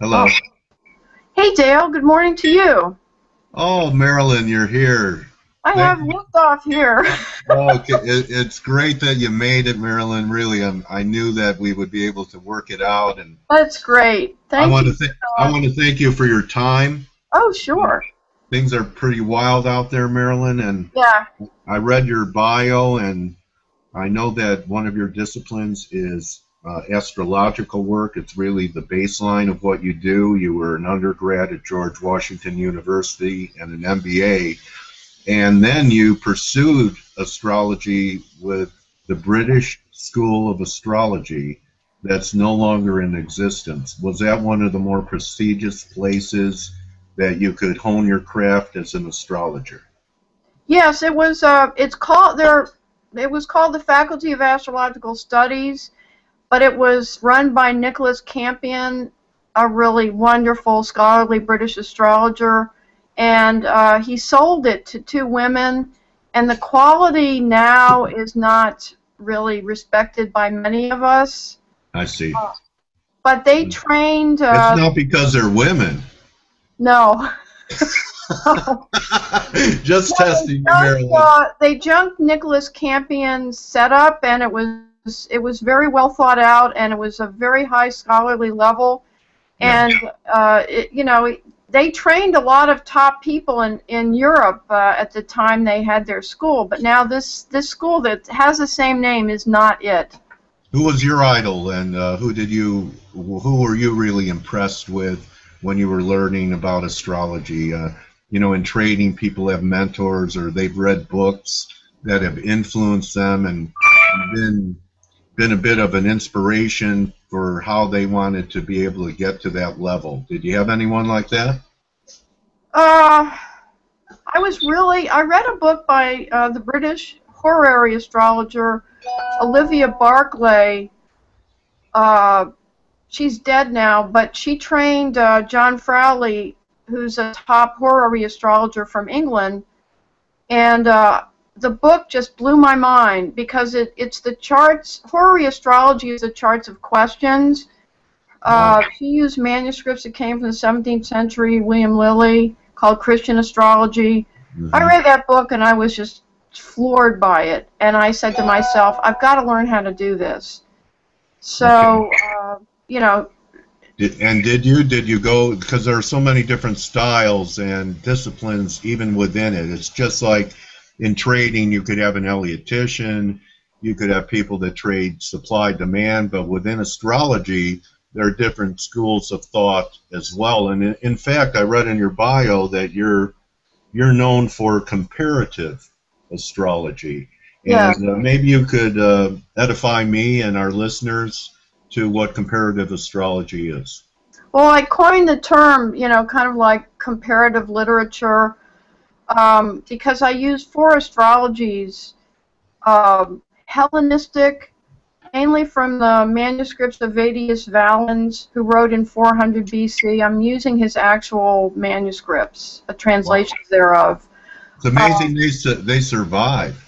Hello. Oh. Hey Dale, good morning to you. Oh, Maralyn, you're here. I Thank have you. liftoff here. Okay, it's great that you made it, Maralyn. Really, I knew that we would be able to work it out, and That's great. I Thank want you. to thank I want to thank you for your time. Oh, sure. Things are pretty wild out there, Maralyn, and Yeah. I read your bio, and I know that one of your disciplines is astrological work. It's really the baseline of what you do. You were an undergrad at George Washington University and an MBA. And then you pursued astrology with the British School of Astrology that's no longer in existence. Was that one of the more prestigious places that you could hone your craft as an astrologer? Yes, it was. It's called there. It was called the Faculty of Astrological Studies, but it was run by Nicholas Campion, a really wonderful scholarly British astrologer, and he sold it to two women, and the quality now is not really respected by many of us. I see. But they trained. It's not because they're women. No. Just No, testing you, Marilyn. they junked Nicholas Campion's setup, and it was very well thought out, and it was a very high scholarly level, Yeah. and they trained a lot of top people in Europe at the time they had their school, but now this school that has the same name is not it. Who was your idol, and who were you really impressed with when you were learning about astrology? In trading, people have mentors or they've read books that have influenced them and been a bit of an inspiration for how they wanted to be able to get to that level. Did you have anyone like that? I read a book by the British horary astrologer Olivia Barclay. She's dead now, but she trained John Frowley, who's a top horary astrologer from England, and the book just blew my mind because it's the charts. Horary astrology is the charts of questions. She used manuscripts that came from the 17th century, William Lilly, called Christian Astrology. I read that book and I was just floored by it, and I said to myself, I've got to learn how to do this. So, Did you go, because there are so many different styles and disciplines even within it. It's just like in trading, you could have an Elliotician, you could have people that trade supply demand, but within astrology there are different schools of thought as well. And in fact, I read in your bio that you're known for comparative astrology. yeah. And maybe you could edify me and our listeners to what comparative astrology is. Well, I coined the term, kind of like comparative literature, because I use four astrologies, Hellenistic, mainly from the manuscripts of Vedius Valens, who wrote in 400 BC. I'm using his actual manuscripts, translations thereof. It's amazing they survived,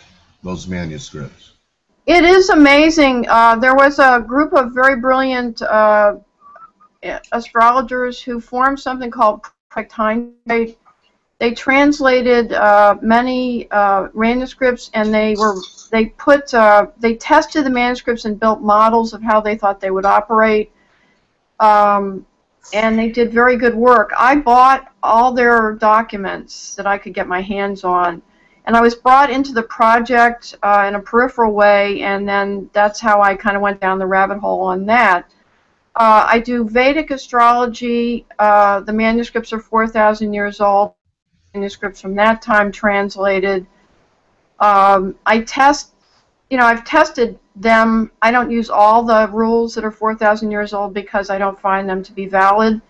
those manuscripts. It is amazing. There was a group of very brilliant astrologers who formed something called Practine. They translated many manuscripts, and they tested the manuscripts and built models of how they thought they would operate, and they did very good work. I bought all their documents that I could get my hands on, and I was brought into the project in a peripheral way, and then that's how I kind of went down the rabbit hole on that. I do Vedic astrology. The manuscripts are 4,000 years old. Manuscripts from that time translated. I've tested them. I don't use all the rules that are 4,000 years old because I don't find them to be valid.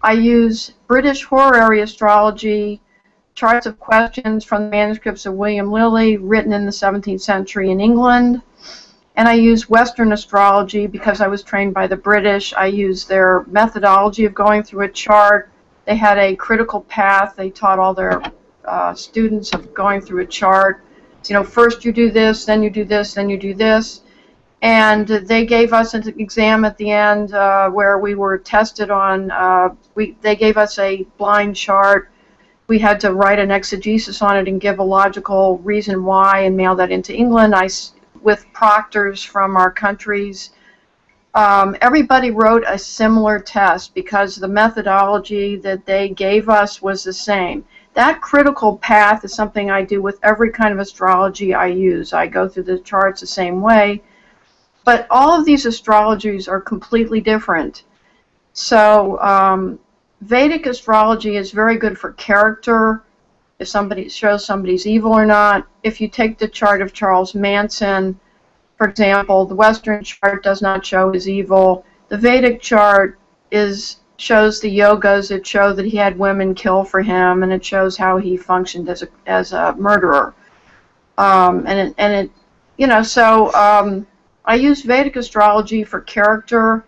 I use British horary astrology, charts of questions from the manuscripts of William Lilly, written in the 17th century in England. And I use Western astrology because I was trained by the British. I use their methodology of going through a chart. They had a critical path. They taught all their students of going through a chart. First you do this, then you do this, then you do this. And they gave us an exam at the end where we were tested on, they gave us a blind chart. We had to write an exegesis on it and give a logical reason why and mail that into England with proctors from our countries. Everybody wrote a similar test because the methodology that they gave us was the same. That critical path is something I do with every kind of astrology I use. I go through the charts the same way. But all of these astrologies are completely different. So Vedic astrology is very good for character, if somebody shows somebody's evil or not. If you take the chart of Charles Manson, for example, the Western chart does not show his evil. The Vedic chart shows the yogas. It shows that he had women kill for him, and it shows how he functioned as a murderer. I use Vedic astrology for character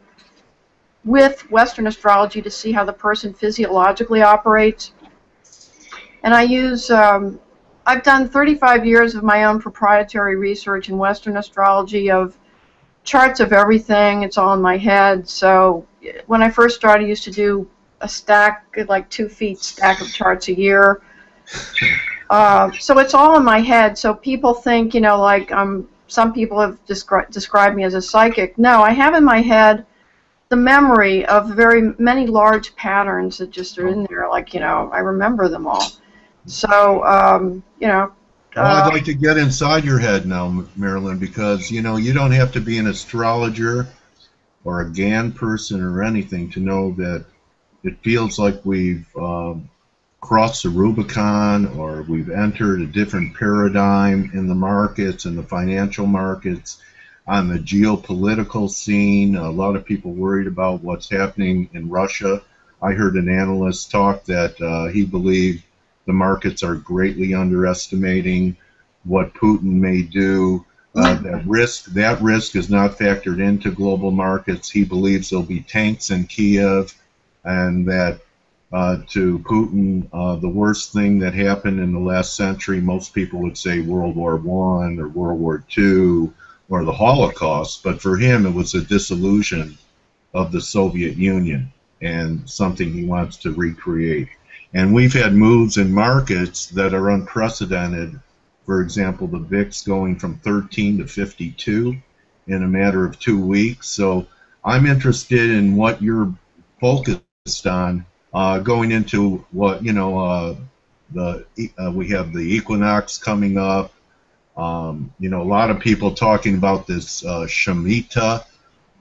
with Western astrology to see how the person physiologically operates. And I've done 35 years of my own proprietary research in Western astrology of charts of everything. It's all in my head. So when I first started, I used to do a stack, like 2 feet stack of charts a year. So it's all in my head. So people think, like some people have described me as a psychic. No, I have in my head the memory of very many large patterns that just are in there. Like, I remember them all. So, well, I'd like to get inside your head now, Maralyn, because, you don't have to be an astrologer or a GAN person or anything to know that it feels like we've crossed the Rubicon, or we've entered a different paradigm in the markets, in the financial markets, on the geopolitical scene. A lot of people worried about what's happening in Russia. I heard an analyst talk that he believed the markets are greatly underestimating what Putin may do. That risk is not factored into global markets. He believes there'll be tanks in Kiev, and that to Putin, the worst thing that happened in the last century, most people would say World War I or World War II or the Holocaust, but for him it was a dissolution of the Soviet Union and something he wants to recreate. And we've had moves in markets that are unprecedented. For example, the VIX going from 13 to 52 in a matter of 2 weeks. So I'm interested in what you're focused on going into what, we have the equinox coming up. A lot of people talking about this Shemitah,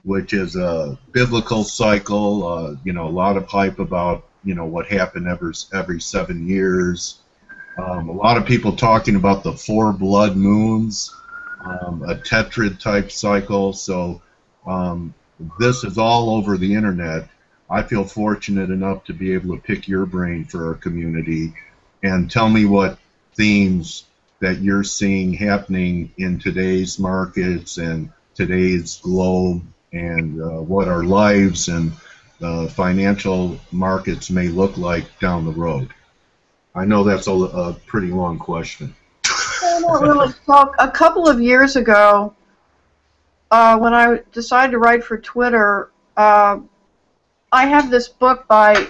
which is a biblical cycle. A lot of hype about what happened every 7 years. A lot of people talking about the 4 blood moons, a tetrad type cycle. So this is all over the internet. I feel fortunate enough to be able to pick your brain for our community and tell me what themes that you're seeing happening in today's markets and today's globe, and what our lives and financial markets may look like down the road. I know that's a pretty long question. Not really. Well, a couple of years ago, when I decided to write for Twitter, I have this book by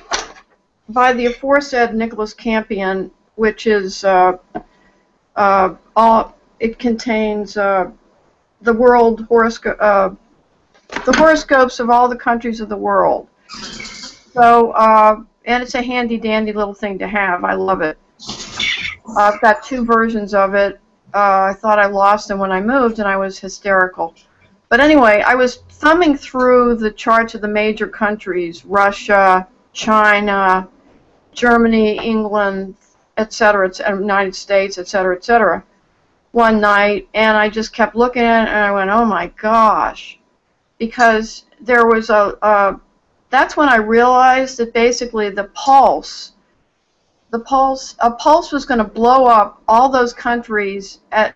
the aforesaid Nicholas Campion, which is it contains the world horoscope, the horoscopes of all the countries of the world. So, and it's a handy-dandy little thing to have. I love it. I've got 2 versions of it. I thought I lost them when I moved, and I was hysterical. But anyway, I was thumbing through the charts of the major countries: Russia, China, Germany, England, etc., United States, etc., one night, and I just kept looking at it, and I went, oh my gosh, because there was that's when I realized that basically a pulse was going to blow up all those countries at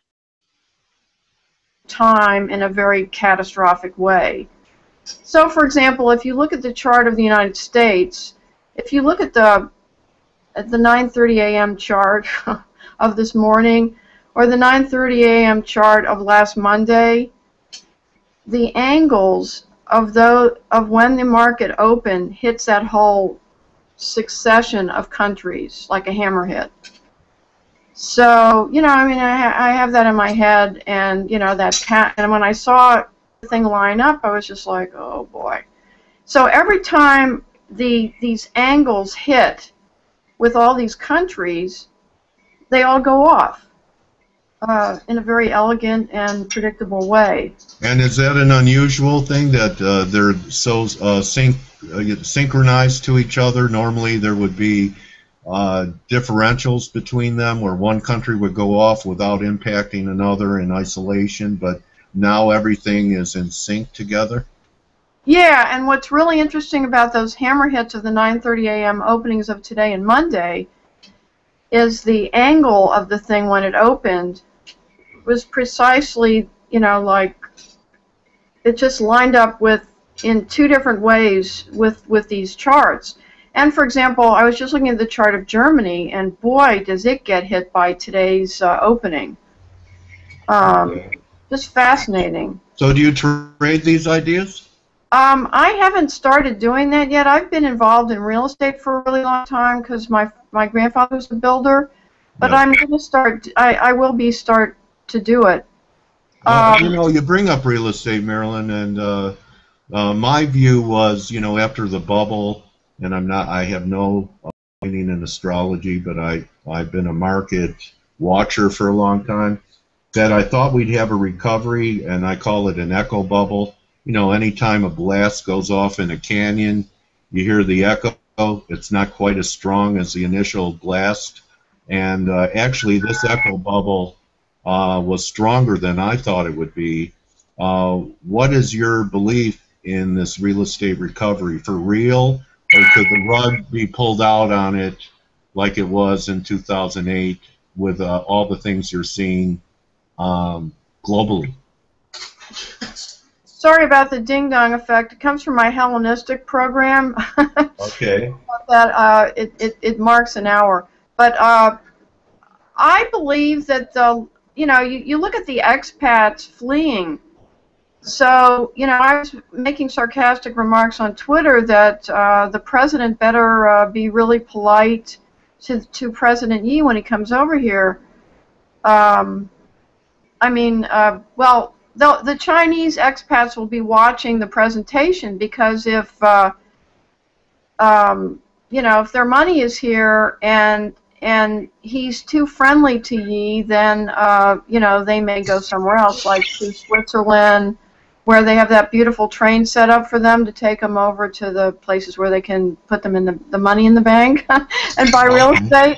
time in a very catastrophic way. So, for example, if you look at the chart of the United States, if you look at the 9:30 a.m. chart of this morning, or the 9:30 a.m. chart of last Monday, the angles of when the market opened hits that whole succession of countries like a hammerhead. So, you know, I mean, I have that in my head, and, you know, and when I saw the thing line up, I was just like, oh boy. So every time these angles hit with all these countries, they all go off in a very elegant and predictable way. And is that an unusual thing that they're so synchronized to each other? Normally there would be differentials between them where one country would go off without impacting another in isolation, but now everything is in sync together? Yeah, and what's really interesting about those hammerheads of the 9:30 a.m. openings of today and Monday is the angle of the thing when it opened was precisely, you know, like it just lined up in two different ways with these charts. And for example, I was just looking at the chart of Germany, and boy, does it get hit by today's opening. Just fascinating. So do you trade these ideas? I haven't started doing that yet. I've been involved in real estate for a really long time because my grandfather was a builder. But yeah. I'm going to start. I will start to do it. You know, you bring up real estate, Maralyn, and my view was, you know, after the bubble, and I have no training in astrology, but I've been a market watcher for a long time, that I thought we'd have a recovery, and I call it an echo bubble. You know, anytime a blast goes off in a canyon, you hear the echo. It's not quite as strong as the initial blast. And actually, this echo bubble was stronger than I thought it would be. What is your belief in this real estate recovery? For real? Or could the rug be pulled out on it like it was in 2008 with all the things you're seeing globally? Sorry about the ding-dong effect. It comes from my Hellenistic program. Okay. That it marks an hour. But I believe that you know, you look at the expats fleeing. So, you know, I was making sarcastic remarks on Twitter that the president better be really polite to President Yi when he comes over here. I mean, well, the Chinese expats will be watching the presentation because if, you know, if their money is here and he's too friendly to Yi, then, you know, they may go somewhere else, like to Switzerland, where they have that beautiful train set up for them to take them over to the places where they can put them in the money in the bank and buy real estate.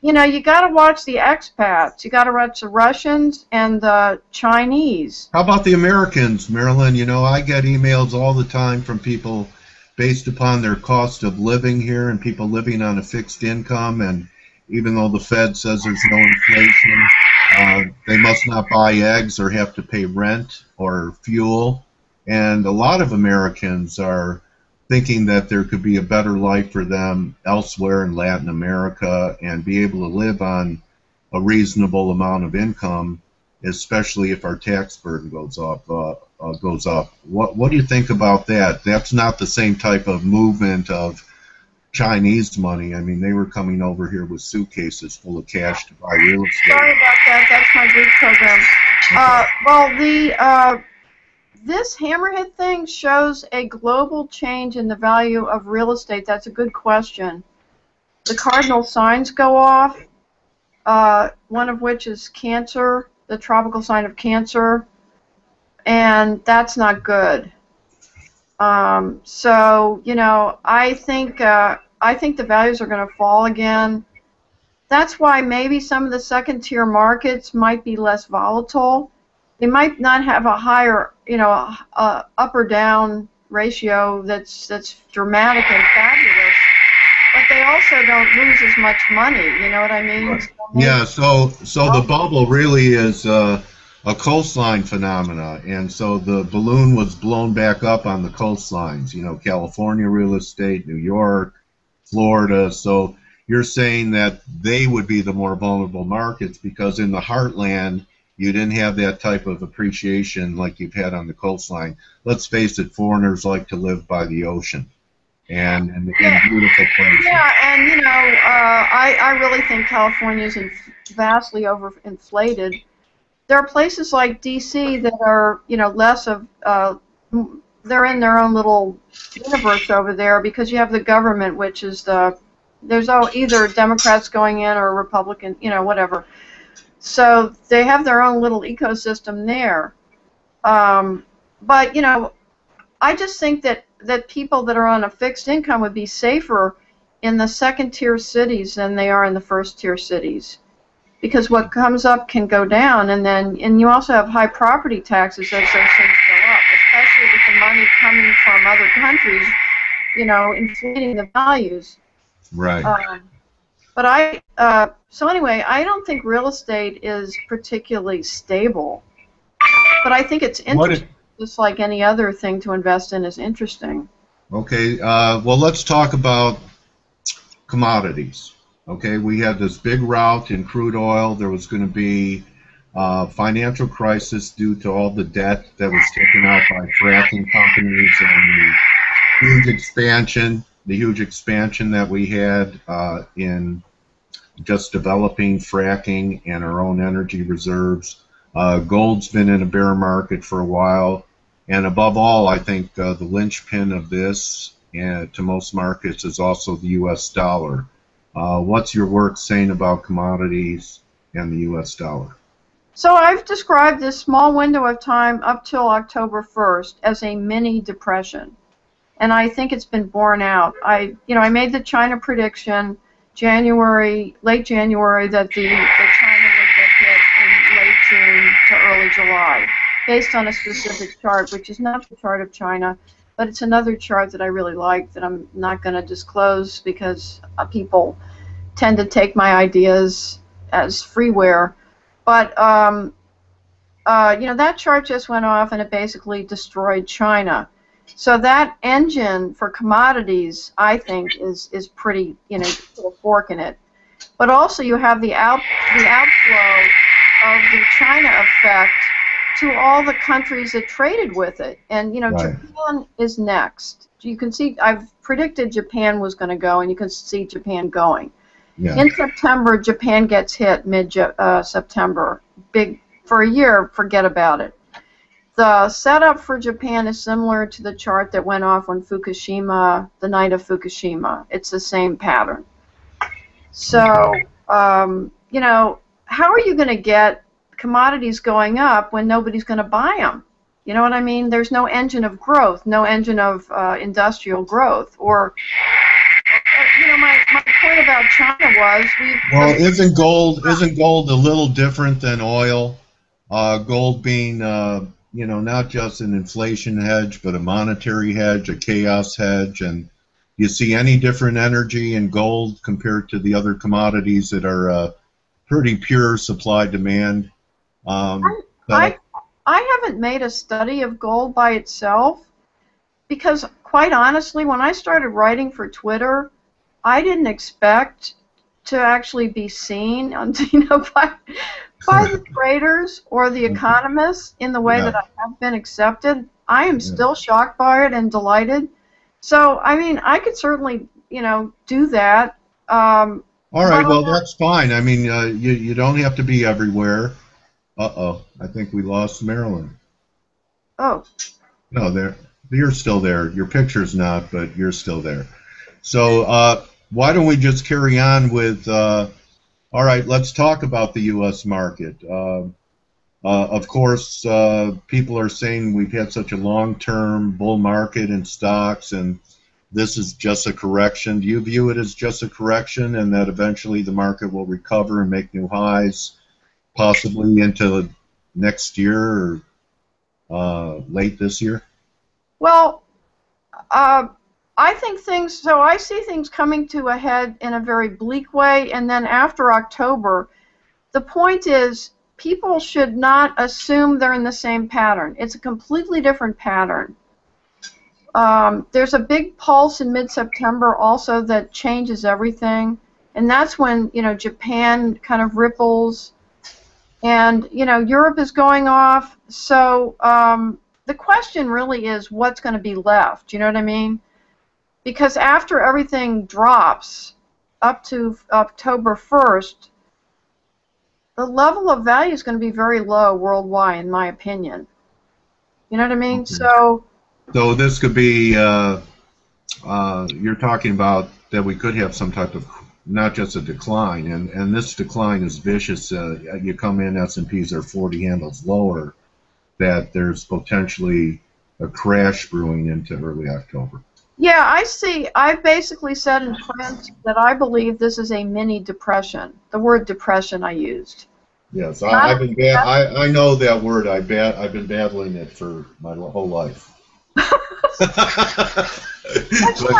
You know, you got to watch the expats. You got to watch the Russians and the Chinese. How about the Americans, Maralyn? You know, I get emails all the time from people based upon their cost of living here and people living on a fixed income, and even though the Fed says there's no inflation, they must not buy eggs or have to pay rent or fuel. And a lot of Americans are thinking that there could be a better life for them elsewhere in Latin America and be able to live on a reasonable amount of income, especially if our tax burden goes up. What do you think about that? That's not the same type of movement of Chinese money. I mean, they were coming over here with suitcases full of cash to buy real estate. Sorry about that. That's my Greek program. Okay. Well, this hammerhead thing shows a global change in the value of real estate. That's a good question. The cardinal signs go off, one of which is Cancer, the tropical sign of Cancer, and that's not good. So, you know, I think the values are going to fall again. That's why maybe some of the second-tier markets might be less volatile. They might not have a higher, you know, up or down ratio that's dramatic and fabulous, but they also don't lose as much money. You know what I mean? Right. Yeah. So the bubble really is a coastline phenomena, and so the balloon was blown back up on the coastlines. You know, California real estate, New York, Florida. So you're saying that they would be the more vulnerable markets because in the heartland you didn't have that type of appreciation like you've had on the coastline. Let's face it, foreigners like to live by the ocean and in beautiful places. Yeah, and I really think California is vastly overinflated. There are places like D.C. that are, less of, they're in their own little universe over there because you have the government, which is there's either Democrats going in or Republican, whatever. So they have their own little ecosystem there. But, I just think that people that are on a fixed income would be safer in the second-tier cities than they are in the first-tier cities. Because what comes up can go down, and you also have high property taxes as those things go up, especially with the money coming from other countries, inflating the values. Right. But so anyway, I don't think real estate is particularly stable. But I think it's interesting, just like any other thing to invest in is interesting. Okay, well, let's talk about commodities. Okay, we had this big rout in crude oil. There was going to be financial crisis due to all the debt that was taken out by fracking companies and the huge expansion that we had in just developing fracking and our own energy reserves. Gold's been in a bear market for a while, and above all, I think the linchpin of this to most markets is also the U.S. dollar. What's your work saying about commodities and the U.S. dollar? So I've described this small window of time up till October 1st as a mini depression, and I think it's been borne out. I made the China prediction late January, that China would get hit in late June to early July, based on a specific chart, which is not the chart of China, but it's another chart that I really like that I'm not going to disclose because people tend to take my ideas as freeware. But that chart just went off and it basically destroyed China. So that engine for commodities, I think, is pretty, put a fork in it. But also you have the outflow of the China effect to all the countries that traded with it. And, right. Japan is next. You can see, I've predicted Japan was going to go, and you can see Japan going. Yeah. In September, Japan gets hit mid-September. Big, for a year, forget about it. The setup for Japan is similar to the chart that went off on Fukushima, the night of Fukushima. It's the same pattern. So, how are you going to get commodities going up when nobody's going to buy them? You know what I mean? There's no engine of growth, no engine of industrial growth. Or, my point about China was isn't gold a little different than oil? Gold being not just an inflation hedge, but a monetary hedge, a chaos hedge, and you see any different energy in gold compared to the other commodities that are pretty pure supply-demand? I haven't made a study of gold by itself because, quite honestly, when I started writing for Twitter, I didn't expect to actually be seen on, by the traders or the economists in the way that I have been accepted. I am still shocked by it and delighted. So, I mean, I could certainly, do that. All right, well, that's fine. I mean, you don't have to be everywhere. Uh-oh, I think we lost Maralyn. Oh. No, you're still there. Your picture's not, but you're still there. So why don't we just carry on with, all right, let's talk about the U.S. market. Of course, people are saying we've had such a long-term bull market in stocks, and this is just a correction. Do you view it as just a correction and that eventually the market will recover and make new highs, possibly into next year or late this year? Well, I think I see things coming to a head in a very bleak way, and then after October, the point is people should not assume they're in the same pattern. It's a completely different pattern. There's a big pulse in mid-September also that changes everything, and that's when Japan kind of ripples. And, you know, Europe is going off. So the question really is what's going to be left. You know what I mean? Because after everything drops up to October 1st, the level of value is going to be very low worldwide, in my opinion. You know what I mean? Okay. So this could be, you're talking about that we could have some type of, not just a decline, and this decline is vicious. You come in, S&Ps are 40 handles lower, that there's potentially a crash brewing into early October. yeah, I've basically said in print that I believe this is a mini depression. The word depression I used. Yes, Not I've been I know that word. I've been battling it for my whole life. But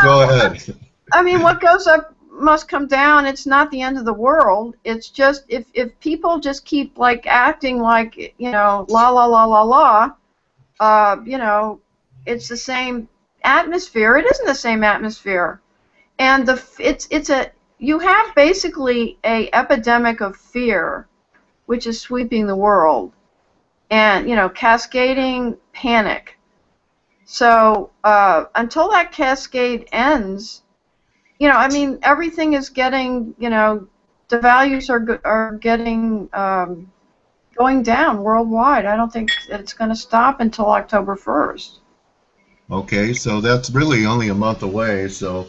go ahead. I mean, what goes up must come down. It's not the end of the world. It's just if people just keep like acting like, you know, la la la la la, you know, it's the same atmosphere. It isn't the same atmosphere, and you have basically a epidemic of fear, which is sweeping the world, and you know, cascading panic. So until that cascade ends, you know, I mean, everything is getting, you know, the values are getting going down worldwide. I don't think it's going to stop until October 1st. Okay, so that's really only a month away. So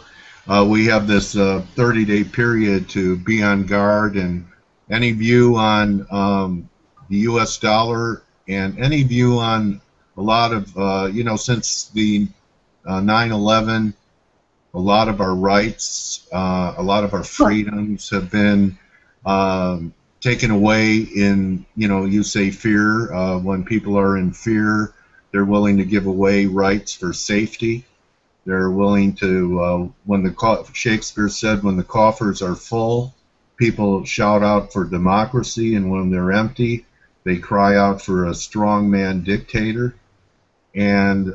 we have this 30-day period to be on guard. And any view on the U.S. dollar and any view on a lot of, you know, since the 9/11, a lot of our rights, a lot of our freedoms have been taken away in, you know, you say fear. When people are in fear, they're willing to give away rights for safety. They're willing to, Shakespeare said, when the coffers are full, people shout out for democracy, and when they're empty, they cry out for a strongman dictator. And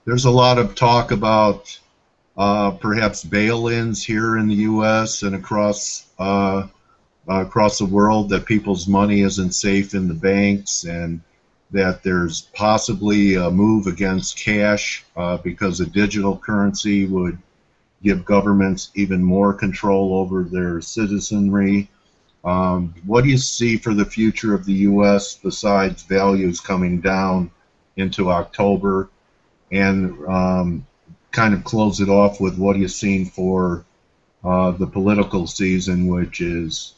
there's a lot of talk about perhaps bail-ins here in the U.S. and across the world, that people's money isn't safe in the banks, and that there's possibly a move against cash because a digital currency would give governments even more control over their citizenry. What do you see for the future of the U.S. besides values coming down into October? And kind of close it off with what are you seeing for the political season, which is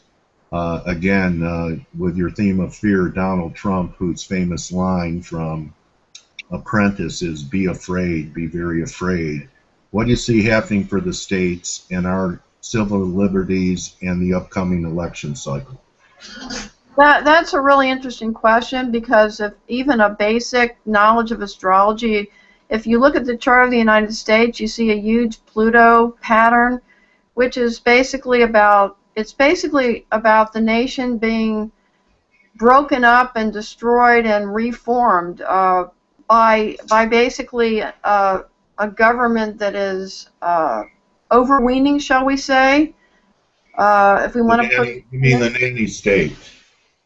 again, with your theme of fear, Donald Trump, whose famous line from Apprentice is, "Be afraid, be very afraid." What do you see happening for the states and our civil liberties and the upcoming election cycle? That's a really interesting question, because if even a basic knowledge of astrology, if you look at the chart of the United States, you see a huge Pluto pattern, which is basically about the nation being broken up and destroyed and reformed by basically a government that is overweening, shall we say? If we want to put, you mean the nanny state?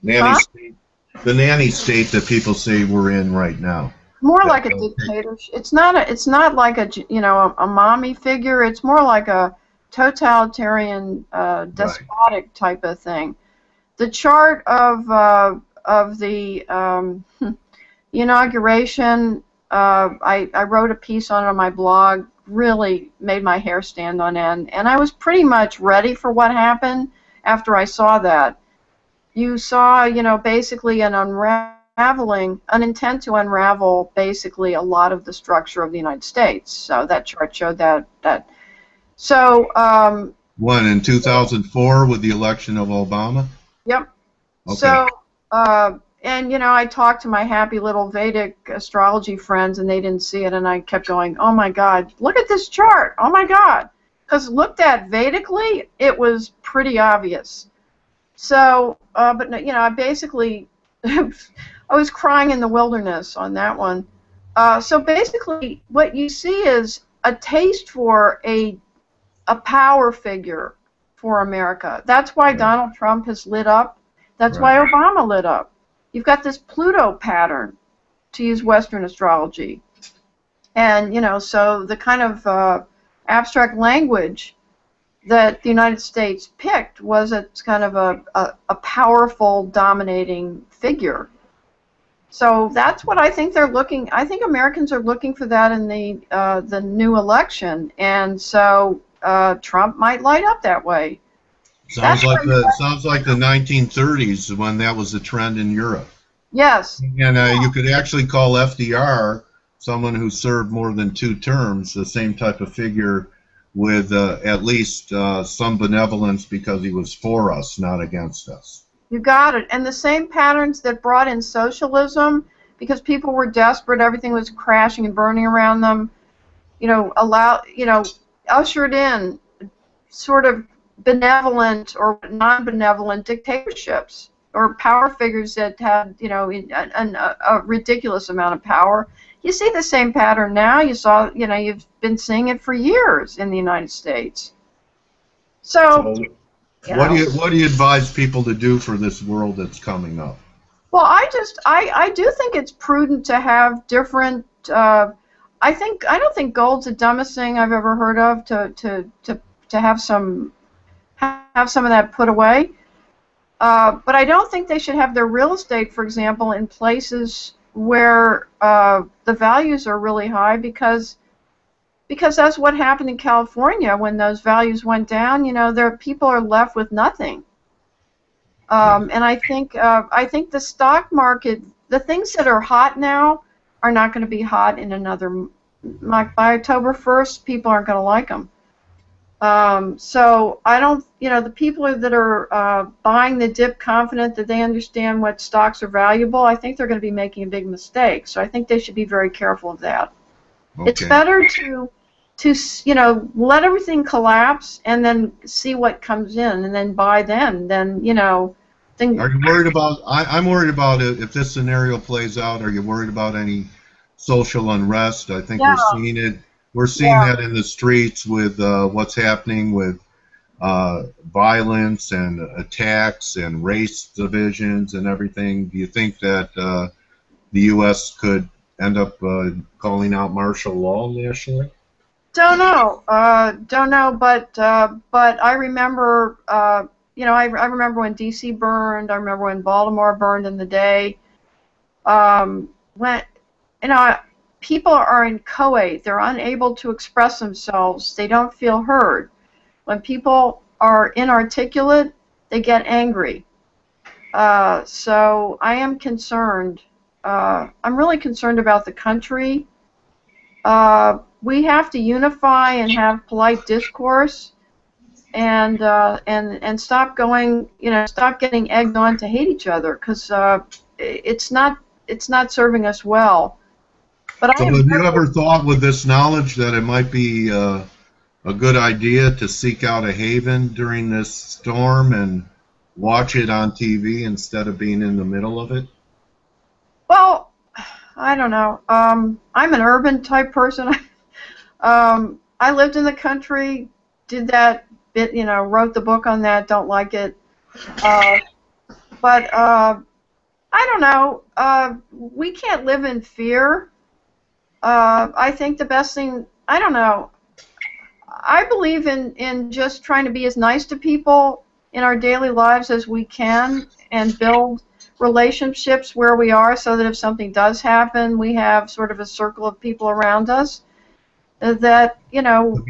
huh? State, the nanny state that people say we're in right now. More like a dictatorship. It's not like a, you know, a mommy figure. It's more like a totalitarian, despotic type of thing. The chart of the inauguration, I wrote a piece on it on my blog. Really made my hair stand on end, and I was pretty much ready for what happened after I saw that. You saw, you know, basically an an intent to unravel basically a lot of the structure of the United States. So that chart showed that. So. When, in 2004 with the election of Obama? Yep. Okay. So, and you know, I talked to my happy little Vedic astrology friends, and they didn't see it, and I kept going, oh my God, look at this chart, oh my God. Because looked at Vedically, it was pretty obvious. So, but you know, I basically, I was crying in the wilderness on that one. So basically, what you see is a taste for a power figure for America. That's why Donald Trump has lit up. That's why Obama lit up. You've got this Pluto pattern, to use Western astrology. And, you know, so the kind of abstract language that the United States picked was it's kind of a powerful, dominating figure. So that's what I think they're looking. I think Americans are looking for that in the new election, and so Trump might light up that way. Sounds like the 1930s when that was the trend in Europe. Yes. And you could actually call FDR, someone who served more than 2 terms, the same type of figure with at least some benevolence because he was for us, not against us. You got it. And the same patterns that brought in socialism, because people were desperate, everything was crashing and burning around them, you know, ushered in sort of benevolent or non-benevolent dictatorships or power figures that had, you know, a ridiculous amount of power. You see the same pattern now. You saw, you know, you've been seeing it for years in the United States. So what do you advise people to do for this world that's coming up? Well, I do think it's prudent to have different. I don't think gold's the dumbest thing I've ever heard of. To have some of that put away. But I don't think they should have their real estate, for example, in places where the values are really high, because that's what happened in California when those values went down. You know, people are left with nothing. And I think the stock market, the things that are hot now, are not going to be hot in another. By October 1st, people aren't going to like them. So I don't, you know, the people that are buying the dip confident that they understand what stocks are valuable, I think they're going to be making a big mistake. So I think they should be very careful of that. Okay. It's better to you know, let everything collapse and then see what comes in and then buy then, you know. Are you worried about, I'm worried about it, if this scenario plays out, are you worried about any social unrest? I think we're seeing it. We're seeing that in the streets with what's happening with violence and attacks and race divisions and everything. Do you think that the U.S. could end up calling out martial law nationally? Don't know, but I remember, you know, I remember when D.C. burned. I remember when Baltimore burned in the day. When, you know, people are inchoate. They're unable to express themselves. They don't feel heard. When people are inarticulate, they get angry. So I am concerned. I'm really concerned about the country. We have to unify and have polite discourse, and stop going, you know, stop getting egged on to hate each other, because it's not serving us well. But so have you ever thought, with this knowledge, that it might be a good idea to seek out a haven during this storm and watch it on TV instead of being in the middle of it? Well, I don't know. I'm an urban type person. I lived in the country, did that bit, you know, wrote the book on that, don't like it. But I don't know. We can't live in fear. I think the best thing, I don't know, I believe in just trying to be as nice to people in our daily lives as we can and build relationships where we are, so that if something does happen, we have sort of a circle of people around us that, you know,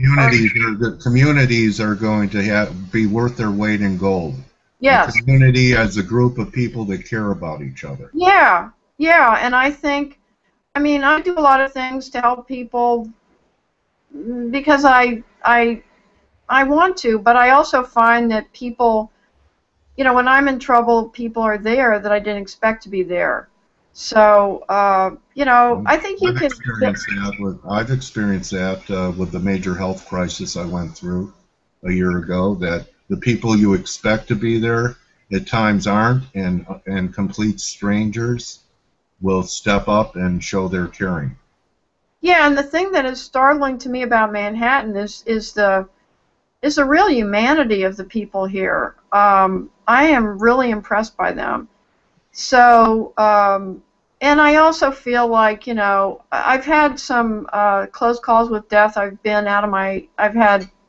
communities are going to be worth their weight in gold. Yes. A community as a group of people that care about each other. Yeah, and I think, I mean, I do a lot of things to help people because I want to, but I also find that people, you know, when I'm in trouble, people are there that I didn't expect to be there. So, you know, I think you can. I've experienced that with the major health crisis I went through a year ago, that the people you expect to be there at times aren't, and complete strangers will step up and show their caring. Yeah, and the thing that is startling to me about Manhattan is the real humanity of the people here. I am really impressed by them. So, and I also feel like, you know, I've had some close calls with death. I've been out of my,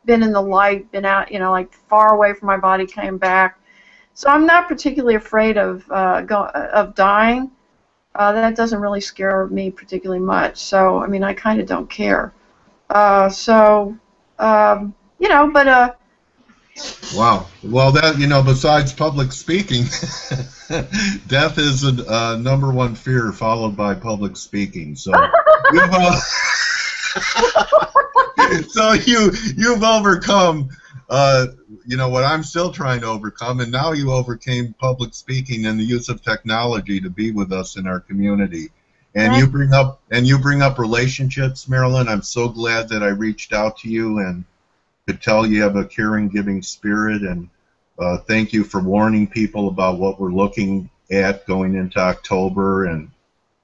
been in the light, been out, you know, like far away from my body, came back. So I'm not particularly afraid of dying. That doesn't really scare me particularly much. So, I mean, I kind of don't care. You know, but Wow. Well, that, you know, besides public speaking, death is a #1 fear, followed by public speaking. So, you've, so you've overcome, you know, what I'm still trying to overcome, and now you overcame public speaking and the use of technology to be with us in our community. And you bring up relationships, Maralyn. I'm so glad that I reached out to you and could tell you have a caring, giving spirit, and thank you for warning people about what we're looking at going into October. And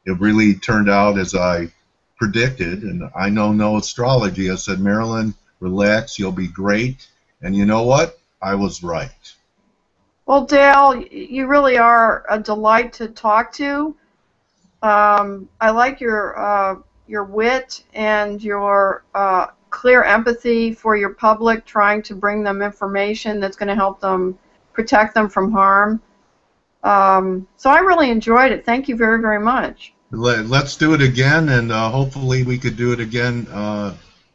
it really turned out as I predicted, and I know no astrology. I said, Maralyn, relax, you'll be great. And you know what? I was right. well, Dale, you really are a delight to talk to. I like your wit and your clear empathy for your public, trying to bring them information that's going to help them protect them from harm. So I really enjoyed it. Thank you very, very much. Let's do it again, and hopefully we could do it again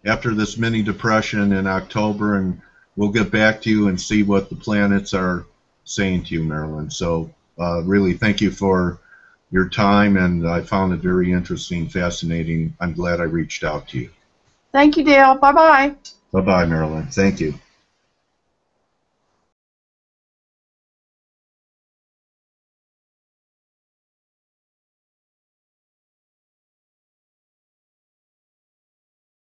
after this mini depression in October, and we'll get back to you and see what the planets are saying to you, Maralyn. So really thank you for your time, and I found it very interesting, fascinating. I'm glad I reached out to you. Thank you, Dale. Bye-bye. Bye-bye, Maralyn. Thank you.